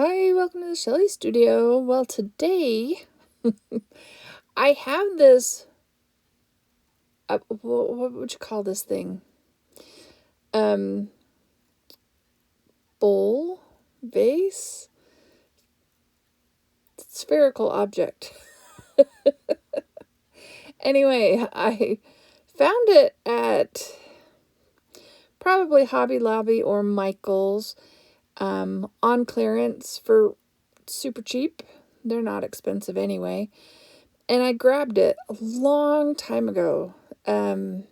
Hi, welcome to the Shelly Studio. Well, today I have this, what would you call this thing? Um, Bowl, vase, spherical object. Anyway, I found it at probably Hobby Lobby or Michael's on clearance for super cheap. They're not expensive anyway. And I grabbed it a long time ago. And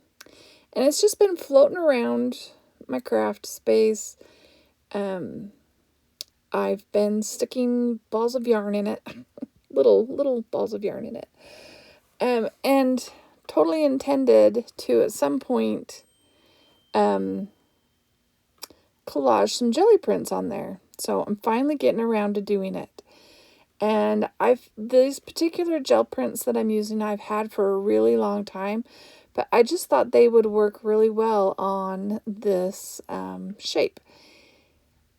it's just been floating around my craft space. I've been sticking balls of yarn in it, little balls of yarn in it, and totally intended to at some point collage some jelly prints on there. So I'm finally getting around to doing it. And these particular gel prints that I'm using, I've had for a really long time, but I just thought they would work really well on this shape.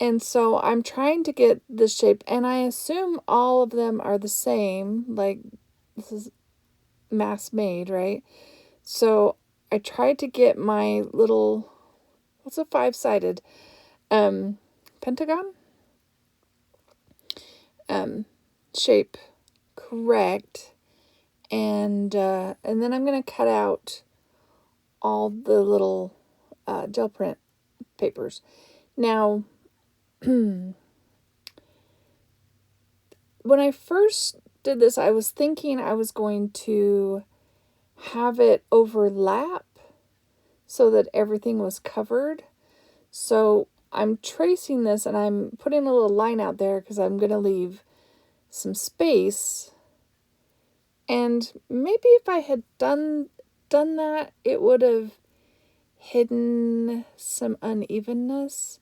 And so I'm trying to get the shape, and I assume all of them are the same, like this is mass made, right? So I tried to get my little, what's a 5-sided pentagon shape correct, and then I'm going to cut out all the little gel print papers. Now, when I first did this, I was thinking I was going to have it overlap so that everything was covered. So I'm tracing this and I'm putting a little line out there because I'm going to leave some space. And maybe if I had done that, it would have hidden some unevenness.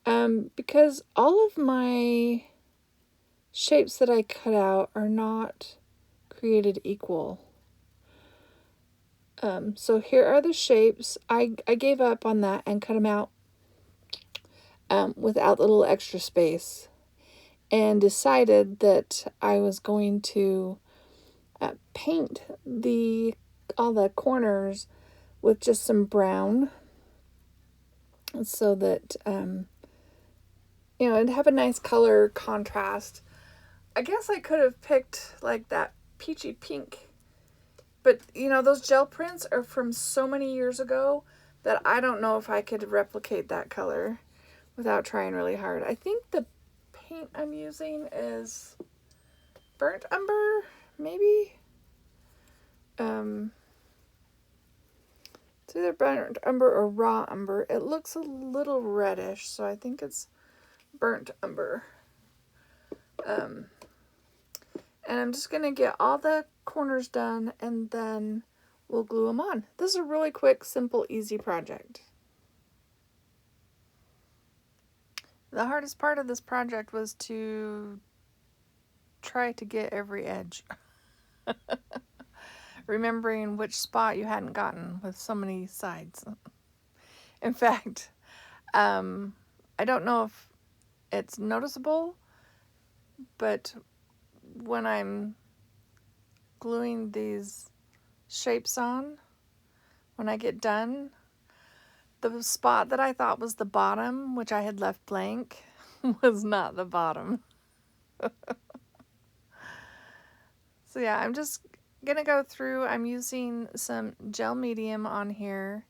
Because all of my shapes that I cut out are not created equal. So here are the shapes. I gave up on that and cut them out without a little extra space, and decided that I was going to paint all the corners with just some brown, so that it'd have a nice color contrast. I guess I could have picked like that peachy pink, but those gel prints are from so many years ago that I don't know if I could replicate that color without trying really hard. I think the paint I'm using is burnt umber, maybe. It's either burnt umber or raw umber. It looks a little reddish, so I think it's burnt umber. And I'm just going to get all the corners done, and then we'll glue them on. This is a really quick, simple, easy project. The hardest part of this project was to try to get every edge. Remembering which spot you hadn't gotten with so many sides. In fact, I don't know if it's noticeable, but when I'm gluing these shapes on, when I get done, the spot that I thought was the bottom, which I had left blank, was not the bottom. So yeah, I'm just going to go through. I'm using some gel medium on here,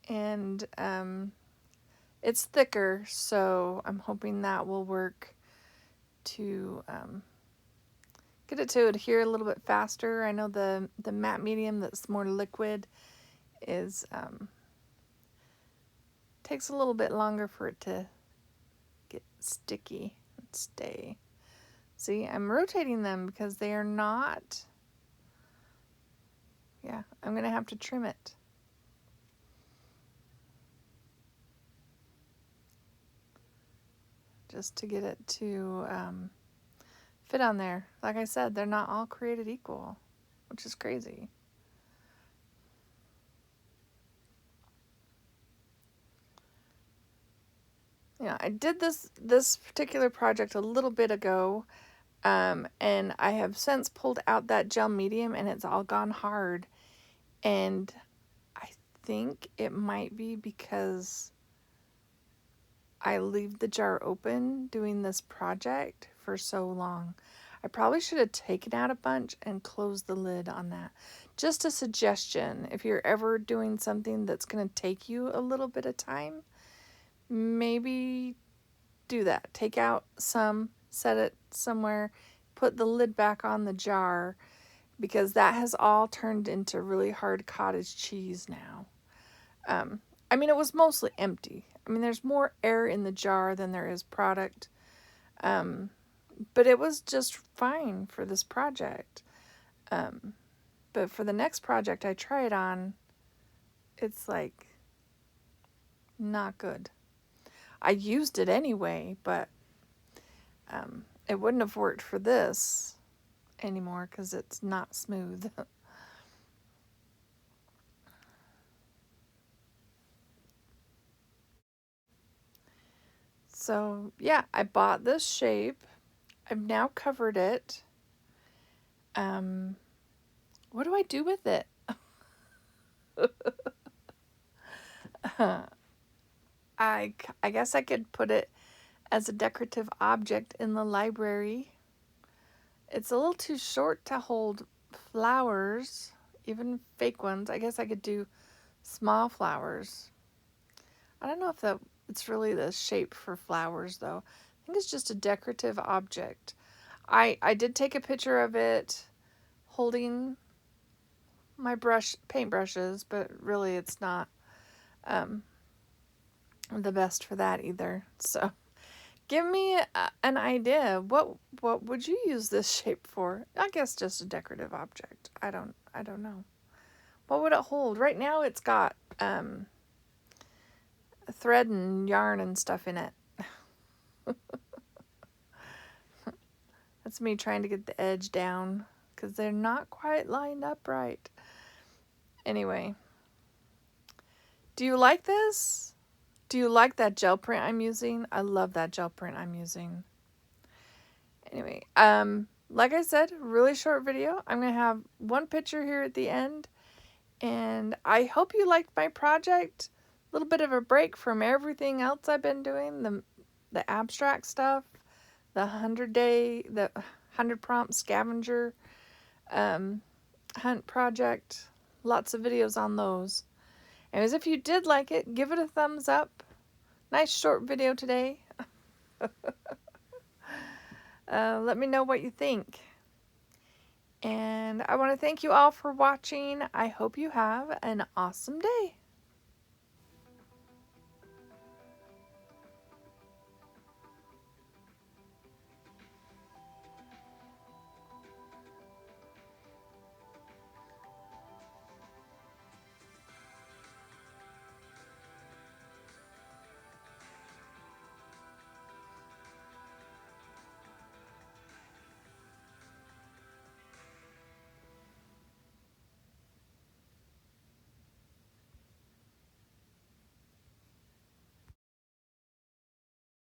and it's thicker, so I'm hoping that will work to get it to adhere a little bit faster. I know the matte medium that's more liquid is takes a little bit longer for it to get sticky and stay. See, I'm rotating them because they are not, yeah, I'm going to have to trim it. Just to get it to fit on there. Like I said, they're not all created equal, which is crazy. I did this particular project a little bit ago, and I have since pulled out that gel medium, and it's all gone hard. And I think it might be because I leave the jar open doing this project for so long. I probably should have taken out a bunch and closed the lid on that. Just a suggestion, if you're ever doing something that's going to take you a little bit of time, maybe do that. Take out some, set it somewhere, put the lid back on the jar, because that has all turned into really hard cottage cheese now. I mean, it was mostly empty. I mean, there's more air in the jar than there is product. But it was just fine for this project. But for the next project I try it on, it's like not good. I used it anyway, but it wouldn't have worked for this anymore because it's not smooth. So yeah, I bought this shape. I've now covered it. What do I do with it? I guess I could put it as a decorative object in the library. It's a little too short to hold flowers, even fake ones. I guess I could do small flowers. I don't know if it's really the shape for flowers though. I think it's just a decorative object. I did take a picture of it holding my paintbrushes, but really it's not the best for that either. So give me an idea. What would you use this shape for? I guess just a decorative object. I don't know. What would it hold? Right now it's got thread and yarn and stuff in it. That's me trying to get the edge down because they're not quite lined up right. Anyway, do you like this? Do you like that gel print I'm using? I love that gel print I'm using. Anyway, like I said, really short video. I'm going to have one picture here at the end. And I hope you liked my project. A little bit of a break from everything else I've been doing. The abstract stuff. The 100 prompt scavenger hunt project. Lots of videos on those. Anyways, if you did like it, give it a thumbs up. Nice short video today. Let me know what you think. And I want to thank you all for watching. I hope you have an awesome day.